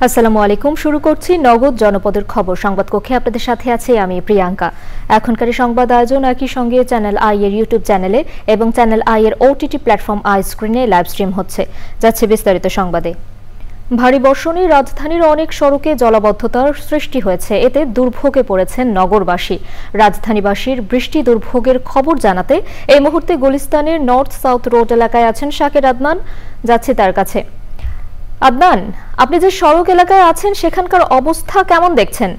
আসসালামু আলাইকুম। শুরু করছি নগদ জনপদের খবর সংবাদ কক্ষে। আপনাদের সাথে আছে আমি প্রিয়াঙ্কা। এখনকার সংবাদ আয়োজন একই সঙ্গে চ্যানেল আই এর ইউটিউব চ্যানেলে এবং চ্যানেল আই এর ওটিটি প্ল্যাটফর্ম আই স্ক্রিনে লাইভ স্ট্রিম হচ্ছে। যাচ্ছে বিস্তারিত সংবাদে। ভারী বর্ষণে রাজধানীর অনেক সড়কে জলাবদ্ধতার সৃষ্টি হয়েছে, এতে দুর্ভোগে পড়েছেন নগরবাসী। রাজধানীবাসীর বৃষ্টি দুর্ভোগের খবর জানাতে এই মুহূর্তে গুলিস্তানের নর্থ সাউথ রোড এলাকায় আছেন শাকির আদনান। যাচ্ছে তার কাছে। আদনান, আপনি যে সড়ক এলাকায় আছেন সেখানকার অবস্থা কেমন দেখছেন?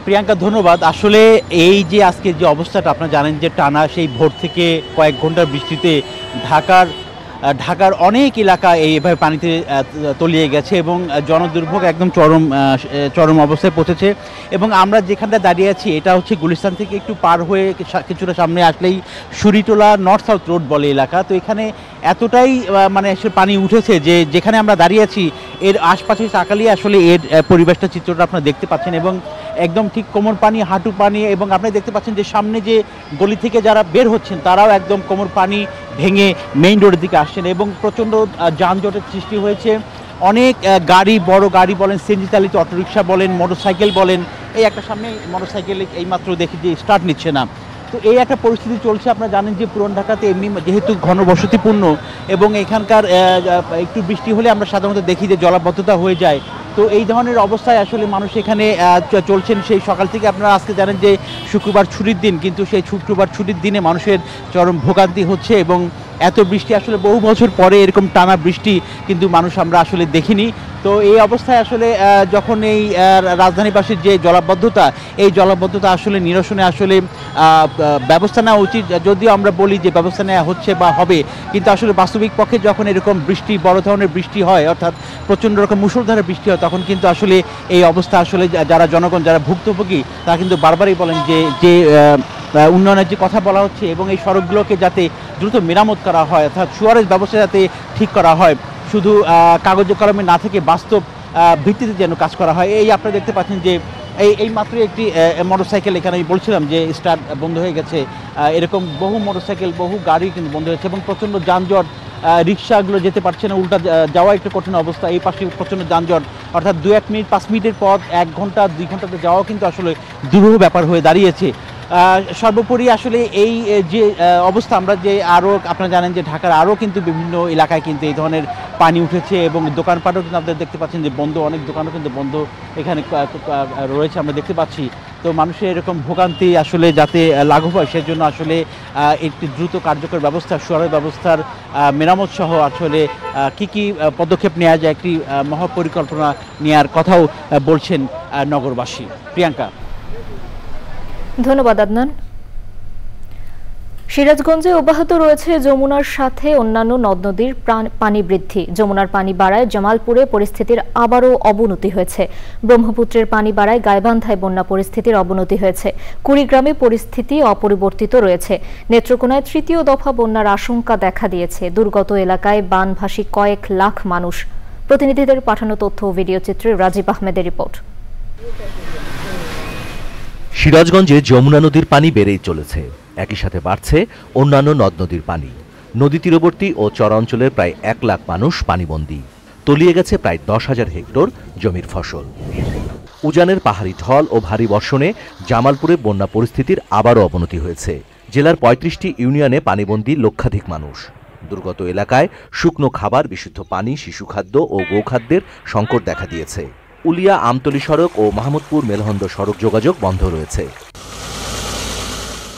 প্রিয়াঙ্কা, ধন্যবাদ। আসলে এই যে আজকে যে অবস্থাটা আপনারা জানেন যে টানা সেই ভোর থেকে কয়েক ঘন্টার বৃষ্টিতে ঢাকার অনেক এলাকা এইভাবে পানিতে তলিয়ে গেছে এবং জনদুর্ভোগ একদম চরম অবস্থায় পৌঁছেছে। এবং আমরা যেখানটা দাঁড়িয়ে আছি এটা হচ্ছে গুলিস্তান থেকে একটু পার হয়ে কিছুটা সামনে আসলেই সুরিটোলা নর্থ সাউথ রোড বলে এলাকা। তো এখানে এতটাই মানে পানি উঠেছে যে যেখানে আমরা দাঁড়িয়ে আছি এর আশপাশে তাকালিয়ে আসলে এর পরিবেশটা চিত্রটা আপনারা দেখতে পাচ্ছেন এবং একদম ঠিক কোমর পানি, হাঁটু পানি। এবং আপনারা দেখতে পাচ্ছেন যে সামনে যে গলি থেকে যারা বের হচ্ছেন তারাও একদম কোমর পানি ভেঙে মেইন রোডের দিকে আসছেন এবং প্রচণ্ড যানজটের সৃষ্টি হয়েছে। অনেক গাড়ি, বড় গাড়ি বলেন, সিএনজি চালিত অটোরিকশা বলেন, মোটরসাইকেল বলেন, এই একটা সামনে মোটরসাইকেল এইমাত্র দেখি যে স্টার্ট নিচ্ছে না। তো এই একটা পরিস্থিতি চলছে। আপনারা জানেন যে পুরান ঢাকাতে এমনি যেহেতু ঘনবসতিপূর্ণ এবং এখানকার একটু বৃষ্টি হলে আমরা সাধারণত দেখি যে জলাবদ্ধতা হয়ে যায়। তো এই ধরনের অবস্থায় আসলে মানুষ এখানে চলছেন সেই সকাল থেকে। আপনারা আজকে জানেন যে শুক্রবার ছুটির দিন, কিন্তু সেই শুক্রবার ছুটির দিনে মানুষের চরম ভোগান্তি হচ্ছে এবং এত বৃষ্টি আসলে বহু বছর পরে এরকম টানা বৃষ্টি কিন্তু আমরা আসলে দেখিনি। তো এই অবস্থায় আসলে যখন এই রাজধানীবাসীর যে জলাবদ্ধতা, এই জলাবদ্ধতা আসলে নিরসনে আসলে ব্যবস্থা নেওয়া উচিত। যদিও আমরা বলি যে ব্যবস্থা নেওয়া হচ্ছে বা হবে, কিন্তু আসলে বাস্তবিক পক্ষে যখন এরকম বৃষ্টি, বড় ধরনের বৃষ্টি হয়, অর্থাৎ প্রচণ্ড রকম মুষলধারে বৃষ্টি হয়, তখন কিন্তু আসলে এই অবস্থা আসলে যারা জনগণ, যারা ভুক্তভোগী, তারা কিন্তু বারবারই বলেন যে উন্নয়নের যে কথা বলা হচ্ছে এবং এই সড়কগুলোকে যাতে দ্রুত মেরামত করা হয়, অর্থাৎ সুয়ারেজ ব্যবস্থা যাতে ঠিক করা হয়, শুধু কাগজে কলমে না থেকে বাস্তব ভিত্তিতে যেন কাজ করা হয়। এই আপনারা দেখতে পাচ্ছেন যে এই মাত্র একটি মোটরসাইকেল, এখানে আমি বলছিলাম যে স্টার্ট বন্ধ হয়ে গেছে, এরকম বহু মোটরসাইকেল, বহু গাড়ি কিন্তু বন্ধ হয়েছে এবং প্রচণ্ড যানজট। রিক্সাগুলো যেতে পারছে না, উল্টা যাওয়া একটু কঠিন অবস্থা। এই পাশে প্রচণ্ড যানজট, অর্থাৎ 2-1 মিনিট 5 মিনিটের পথ 1 ঘন্টা 2 ঘন্টাতে যাওয়াও কিন্তু আসলে দুরূহ ব্যাপার হয়ে দাঁড়িয়েছে। সর্বোপরি আসলে এই যে অবস্থা, আমরা যে আরও আপনারা জানেন যে ঢাকার আরও কিন্তু বিভিন্ন এলাকায় কিন্তু এই ধরনের পানি উঠেছে এবং দোকানপাটও কিন্তু আপনারা দেখতে পাচ্ছেন যে বন্ধ, অনেক দোকানও কিন্তু বন্ধ এখানে রয়েছে, আমরা দেখতে পাচ্ছি। তো মানুষের এরকম ভোগান্তি আসলে যাতে লাঘব হয় সেজন্য আসলে একটি দ্রুত কার্যকর ব্যবস্থা, সুয়ারের ব্যবস্থার মেরামত সহ আসলে কি পদক্ষেপ নেওয়া যায়, একটি মহাপরিকল্পনা নেওয়ার কথাও বলছেন নগরবাসী। প্রিয়াঙ্কা, ধন্যবাদ আদনান। সিরাজগঞ্জে অব্যাহত রয়েছে যমুনার সাথে অন্যান্য নদ নদীর পানি বৃদ্ধি। যমুনার পানি বাড়ায় জামালপুরে পরিস্থিতির আবারও অবনতি হয়েছে। ব্রহ্মপুত্রের পানি বাড়ায় গাইবান্ধায় বন্যা পরিস্থিতির অবনতি হয়েছে। কুড়িগ্রামে পরিস্থিতি অপরিবর্তিত রয়েছে। নেত্রকোনায় 3য় দফা বন্যার আশঙ্কা দেখা দিয়েছে। দুর্গত এলাকায় বানভাসী কয়েক লাখ মানুষ। প্রতিনিধিদের পাঠানো তথ্য ও ভিডিও চিত্রে রাজীব আহমেদের রিপোর্ট। সিরাজগঞ্জে যমুনা নদীর পানি বেড়েই চলেছে, একই সাথে বাড়ছে অন্যান্য নদ নদীর পানি। নদী তীরবর্তী ও চরাঞ্চলের প্রায় 1 লাখ মানুষ পানিবন্দী। তলিয়ে গেছে প্রায় 10,000 হেক্টর জমির ফসল। উজানের পাহাড়ি ঢল ও ভারী বর্ষণে জামালপুরে বন্যা পরিস্থিতির আবারও অবনতি হয়েছে। জেলার 35টি ইউনিয়নে পানিবন্দী লক্ষাধিক মানুষ। দুর্গত এলাকায় শুকনো খাবার, বিশুদ্ধ পানি, শিশু খাদ্য ও গোখাদ্যের সংকট দেখা দিয়েছে। উলিয়া আমতলী সড়ক ও মাহমুদপুর মেলহন্দ সড়ক যোগাযোগ বন্ধ রয়েছে।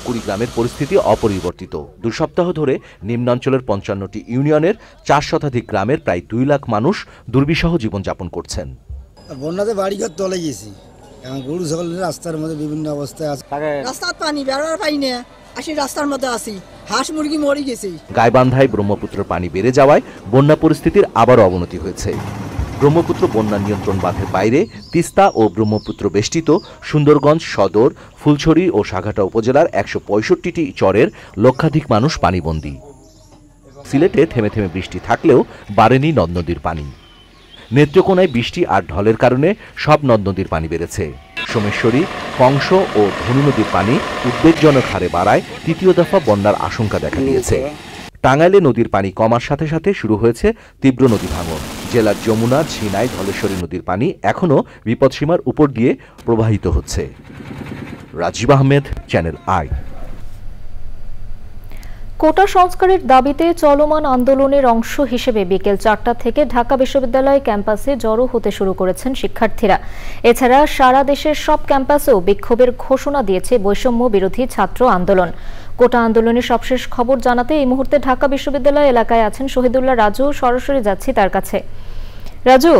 কুড়িগ্রামের পরিস্থিতি অপরিবর্তিত। 2 সপ্তাহ ধরে নিম্নাঞ্চলের 55টি ইউনিয়নের 4 শতাধিক গ্রামের প্রায় 2 লাখ মানুষ দুর্বিষহ জীবনযাপন করছেন। বন্যাতে বাড়িঘর তলে গেছি, এখন গরু ছাগল রাস্তার মধ্যে বিভিন্ন অবস্থায় আছে। রাস্তার পানি বেরোবার পাই না, আসি রাস্তার মধ্যে আসি, হাঁস মুরগি মরে গেছে। গাইবান্ধায় ব্রহ্মপুত্রের পানি বেড়ে যাওয়ায় বন্যা পরিস্থিতির আবারও অবনতি হয়েছে। ব্রহ্মপুত্র বন্যা নিয়ন্ত্রণ বাঁধের বাইরে তিস্তা ও ব্রহ্মপুত্র বেষ্টিত সুন্দরগঞ্জ সদর, ফুলছড়ি ও সাঘাটা উপজেলার 165টি চরের লক্ষাধিক মানুষ পানিবন্দী। সিলেটে থেমে থেমে বৃষ্টি থাকলেও বাড়েনি নদ নদীর পানি। নেত্রকোনায় বৃষ্টি আর ঢলের কারণে সব নদ নদীর পানি বেড়েছে। সোমেশ্বরী, কংস ও ধনু নদীর পানি উদ্বেগজনক হারে বাড়ায় তৃতীয় দফা বন্যার আশঙ্কা দেখা দিয়েছে। টাঙ্গাইলে নদীর পানি কমার সাথে সাথে শুরু হয়েছে তীব্র নদী ভাঙন। জেলার যমুনা, ঝিনাই, ধলেশ্বরী নদীর পানি এখনও বিপদসীমার উপর দিয়ে প্রবাহিত হচ্ছে। Rajib Ahmed, Channel I. কোটা সংস্কারের দাবিতে চলমান আন্দোলনের অংশ হিসেবে বিকেল 4টা থেকে ঢাকা বিশ্ববিদ্যালয় ক্যাম্পাসে জড়ো হতে শুরু করেছেন শিক্ষার্থীরা। এছাড়া সারা দেশের সব ক্যাম্পাসেও বিক্ষোভের ঘোষণা দিয়েছে বৈষম্য বিরোধী ছাত্র আন্দোলন। কোটা আন্দোলনের সবশেষ খবর জানাতে এই মুহূর্তে ঢাকা বিশ্ববিদ্যালয় এলাকায় আছেন শহীদুল্লাহ রাজু। সরাসরি যাচ্ছি তার কাছে। রাজু,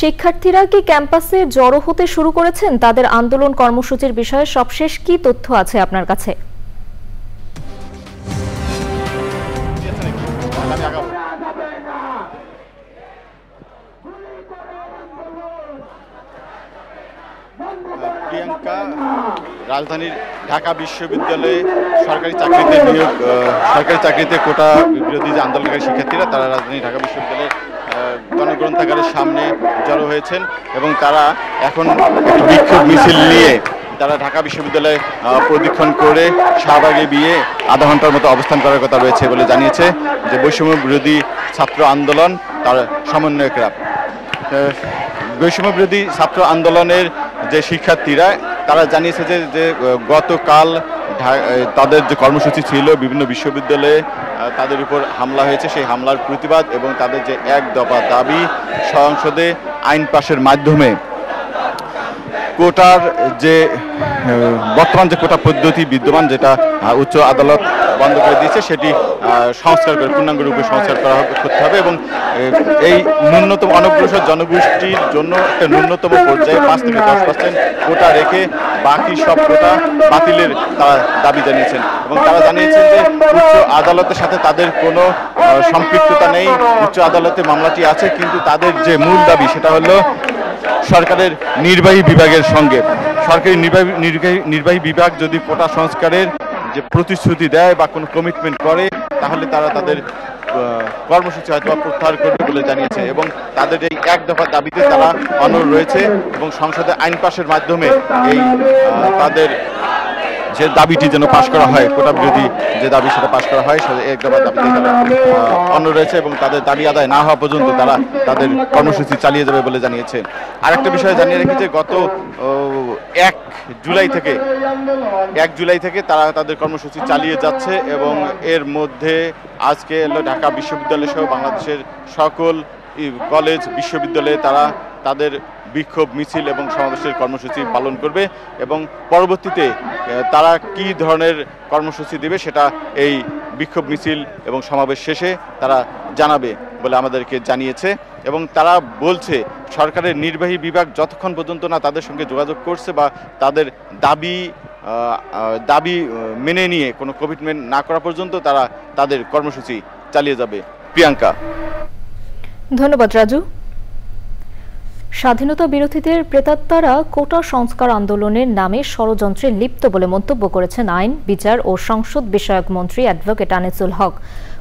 শিক্ষার্থীরা কি ক্যাম্পাসে জড়ো হতে শুরু করেছেন? তাদের আন্দোলন কর্মসূচির বিষয়ে সবশেষ কি তথ্য আছে আপনার কাছে? প্রিয়াঙ্কা, রাজধানীর ঢাকা বিশ্ববিদ্যালয়ে সরকারি চাকরিতে কোটা বিরোধী যে আন্দোলনকারী শিক্ষার্থীরা তারা রাজধানী ঢাকা বিশ্ববিদ্যালয়ের গণগ্রন্থাগারের সামনে জড়ো হয়েছেন এবং তারা এখন বিক্ষোভ মিছিল নিয়ে তারা ঢাকা বিশ্ববিদ্যালয়ে প্রদক্ষিণ করে শাহবাগে গিয়ে আধা ঘন্টার মতো অবস্থান করার কথা রয়েছে বলে জানিয়েছে যে বৈষম্য বিরোধী ছাত্র আন্দোলন তার সমন্বয়করা। বৈষম্য বিরোধী ছাত্র আন্দোলনের যে শিক্ষার্থীরা তারা জানিয়েছে যে গতকাল তাদের যে কর্মসূচি ছিল বিভিন্ন বিশ্ববিদ্যালয়ে তাদের উপর হামলা হয়েছে, সেই হামলার প্রতিবাদ এবং তাদের যে এক দফা দাবি সংসদে আইন পাশের মাধ্যমে কোটার যে বর্তমান যে কোটা পদ্ধতি বিদ্যমান, যেটা উচ্চ আদালত বন্ধ করে দিয়েছে, সেটি সংস্কার করে পূর্ণাঙ্গ রূপে সংস্কার করতে হবে এবং এই ন্যূনতম অনগ্রসর জনগোষ্ঠীর জন্য একটা ন্যূনতম পর্যায়ে 5 থেকে 10% কোটা রেখে বাকি সব কোটা বাতিলের তারা দাবি জানিয়েছেন এবং তারা জানিয়েছেন যে উচ্চ আদালতের সাথে তাদের কোনো সম্পৃক্ততা নেই। উচ্চ আদালতে মামলাটি আছে, কিন্তু তাদের যে মূল দাবি সেটা হলো সরকারের নির্বাহী বিভাগের সঙ্গে সরকারি নির্বাহী বিভাগ যদি কোটা সংস্কারের যে প্রতিশ্রুতি দেয় বা কোনো কমিটমেন্ট করে তাহলে তারা তাদের কর্মসূচি হয়তো প্রত্যাহার করবে বলে জানিয়েছে এবং তাদের এই এক দফা দাবিতে তারা অনড় রয়েছে এবং সংসদে আইন পাশের মাধ্যমে এই তাদের যে দাবিটি যেন পাশ করা হয়, কোটা বিরোধী যে দাবি সেটা পাশ করা হয়, সেটা এক দফা দাবিতে তারা অনড় রয়েছে এবং তাদের দাবি আদায় না হওয়া পর্যন্ত তারা তাদের কর্মসূচি চালিয়ে যাবে বলে জানিয়েছে। আরেকটা বিষয় জানিয়ে রেখেছে, গত 1 জুলাই থেকে তারা তাদের কর্মসূচি চালিয়ে যাচ্ছে এবং এর মধ্যে আজকে ঢাকা বিশ্ববিদ্যালয় সহ বাংলাদেশের সকল কলেজ বিশ্ববিদ্যালয়ে তারা তাদের বিক্ষোভ মিছিল এবং সমাবেশের কর্মসূচি পালন করবে এবং পরবর্তীতে তারা কি ধরনের কর্মসূচি দেবে সেটা এই বিক্ষোভ মিছিল এবং সমাবেশ শেষে তারা জানাবে বলে আমাদেরকে জানিয়েছে এবং তারা বলছে সরকারের নির্বাহী বিভাগ যতক্ষণ পর্যন্ত না তাদের সঙ্গে যোগাযোগ করছে বা তাদের দাবি মেনে নিয়ে কোনো কমিটমেন্ট না করা পর্যন্ত তারা তাদের কর্মসূচি চালিয়ে যাবে। প্রিয়াঙ্কা, ধন্যবাদ রাজু। স্বাধীনতা বিরোধীদের প্রেতাত্মারা কোটা সংস্কার আন্দোলনের নামে ষড়যন্ত্রে লিপ্ত বলে মন্তব্য করেছেন আইন, বিচার ও সংসদ বিষয়ক মন্ত্রী অ্যাডভোকেট আনিসুল হক।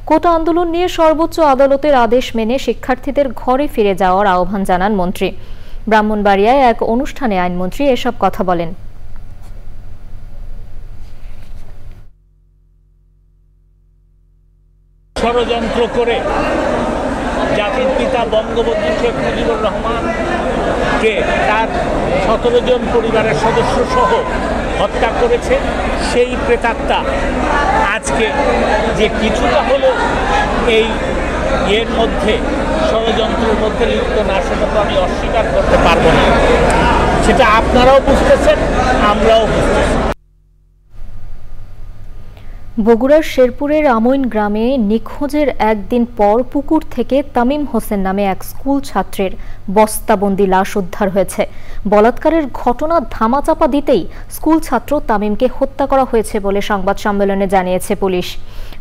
কোটা আন্দোলন নিয়ে সর্বোচ্চ আদালতের আদেশ মেনে শিক্ষার্থীদের ঘরে ফিরে যাওয়ার আহ্বান জানান মন্ত্রী। ব্রাহ্মণবাড়িয়ায় এক অনুষ্ঠানে আইনমন্ত্রী এসব কথা বলেন। ষড়যন্ত্র করে জাতির পিতা বঙ্গবন্ধু শেখ মুজিবুর রহমানকে তার 17 জন পরিবারের সদস্য সহ হত্যা করেছে সেই প্রেতাত্মা আজকে যে কিছুটা হলো এই এর মধ্যে ষড়যন্ত্রের মধ্যে লিপ্ত না, সেটা তো আমি অস্বীকার করতে পারবো না। সেটা আপনারাও বুঝতেছেন, আমরাও বুঝতেছি। বগুড়ার শেরপুরের আমইন গ্রামে নিখোঁজের একদিন পর পুকুর থেকে তামিম হোসেন নামে এক স্কুল ছাত্রের বস্তাবন্দি লাশ উদ্ধার হয়েছে। বলাৎকারের ঘটনা ধামাচাপা দিতেই স্কুল ছাত্র তামিমকে হত্যা করা হয়েছে বলে সংবাদ সম্মেলনে জানিয়েছে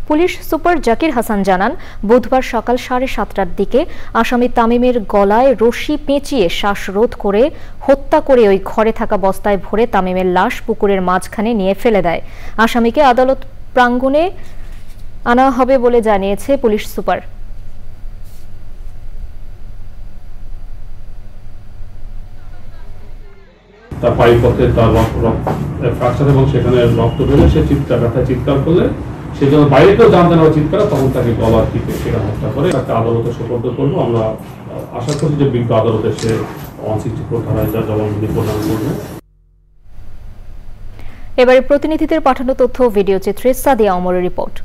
পুলিশ সুপার জাকির হাসান জানান, বুধবার সকাল 7:30টার দিকে আসামি তামিমের গলায় রশি পেঁচিয়ে শ্বাসরোধ করে হত্যা করে ওই ঘরে থাকা বস্তায় ভরে তামিমের লাশ পুকুরের মাঝখানে নিয়ে ফেলে দেয়। আসামিকে আদালত প্রাঙ্গণে আনা হবে বলে জানিয়েছে পুলিশ সুপার। তার পায়ুপথে তার ফ্র্যাকচার এবং সেখানে রক্ত বেরোলে সে চিৎকার করলে সে যখন বাইরে কেউ জানতে না চিৎকার তখন তাকে গলার দিকে সেখানে হত্যা করে তাকে আদালতে সোপর্দ করবো। আমরা আশা করছি যে বিজ্ঞ আদালতে সে 164 ধারায় যা জবানবন্দি প্রদান করবে। এবারে প্রতিনিধিদের পাঠানো তথ্য ভিডিও চিত্রে সাদিয়া ওমরের রিপোর্ট।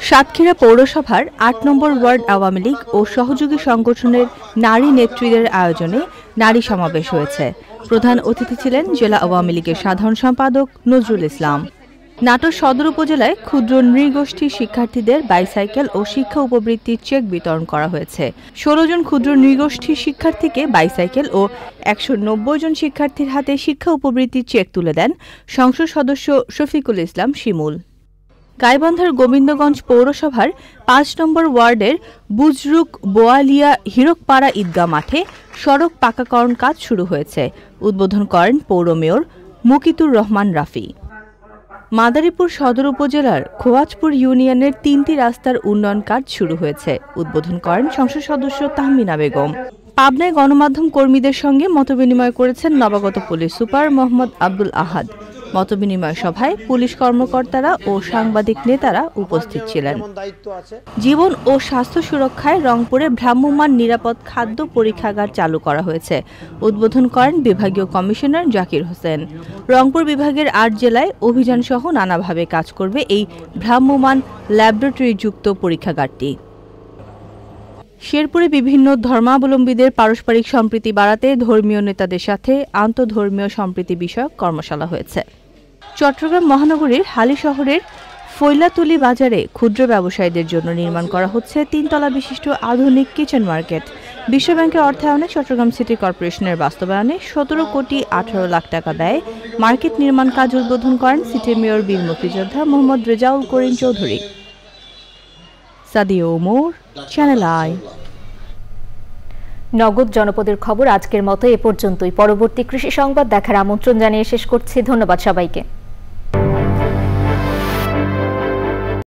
সাতক্ষীরা পৌরসভার ৮ নম্বর ওয়ার্ড আওয়ামী লীগ ও সহযোগী সংগঠনের নারী নেতৃত্বের আয়োজনে নারী সমাবেশ হয়েছে। প্রধান অতিথি ছিলেন জেলা আওয়ামী লীগের সাধারণ সম্পাদক নজরুল ইসলাম। নাটোর সদর উপজেলায় ক্ষুদ্র নৃগোষ্ঠীর শিক্ষার্থীদের বাইসাইকেল ও শিক্ষা উপবৃত্তির চেক বিতরণ করা হয়েছে। ১৬ জন ক্ষুদ্র নৃগোষ্ঠীর শিক্ষার্থীকে বাইসাইকেল ও ১৯০ জন শিক্ষার্থীর হাতে শিক্ষা উপবৃত্তির চেক তুলে দেন সংসদ সদস্য শফিকুল ইসলাম শিমুল। গাইবান্ধার গোবিন্দগঞ্জ পৌরসভার ৫ নম্বর ওয়ার্ডের বুজরুক বোয়ালিয়া হিরকপাড়া ঈদগাহ মাঠে সড়ক পাকাকরণ কাজ শুরু হয়েছে। উদ্বোধন করেন পৌর মেয়র মুকিতুর রহমান রাফি। মাদারীপুর সদর উপজেলার খোয়াজপুর ইউনিয়নের ৩টি রাস্তার উন্নয়ন কাজ শুরু হয়েছে। উদ্বোধন করেন সংসদ সদস্য তাহমিনা বেগম। পাবনায় গণমাধ্যম কর্মীদের সঙ্গে মতবিনিময় করেছেন নবাগত পুলিশ সুপার মোহাম্মদ আব্দুল আহাদ। মতবিনিময় সভায় পুলিশ কর্মকর্তারা ও সাংবাদিক নেতারা উপস্থিত ছিলেন। জীবন ও স্বাস্থ্য সুরক্ষায় রংপুরে ভ্রাম্যমাণ নিরাপদ খাদ্য পরীক্ষাগার চালু করা হয়েছে। উদ্বোধন করেন বিভাগীয় কমিশনার জাকির হোসেন। রংপুর বিভাগের ৮ জেলায় অভিযান সহ নানাভাবে কাজ করবে এই ভ্রাম্যমাণ ল্যাবরেটরিযুক্ত পরীক্ষাগারটি। শেরপুরে বিভিন্ন ধর্মাবলম্বীদের পারস্পরিক সম্প্রীতি বাড়াতে ধর্মীয় নেতাদের সাথে আন্তঃধর্মীয় সম্প্রীতি বিষয়ক কর্মশালা হয়েছে। চট্টগ্রাম মহানগরীর হালি শহরের ফৈলাতুলি বাজারে ক্ষুদ্র ব্যবসায়ীদের জন্য নির্মাণ করা হচ্ছে ৩ তলা বিশিষ্ট আধুনিক কিচেন মার্কেট। বিশ্বব্যাংকের অর্থায়নে চট্টগ্রাম সিটি কর্পোরেশনের বাস্তবায়নে ১৭ কোটি ১৮ লাখ টাকা ব্যয়ে মার্কেট নির্মাণ কাজ উদ্বোধন করেন সিটি মেয়র বীর মুক্তিযোদ্ধা মোহাম্মদ রেজাউল করিম চৌধুরী। Sadia Omar, Channel I. নগদ জনপদের খবর আজকের মতো এ পর্যন্তই। পরবর্তী কৃষি সংবাদ দেখার আমন্ত্রণ জানিয়ে শেষ করছি। ধন্যবাদ সবাইকে।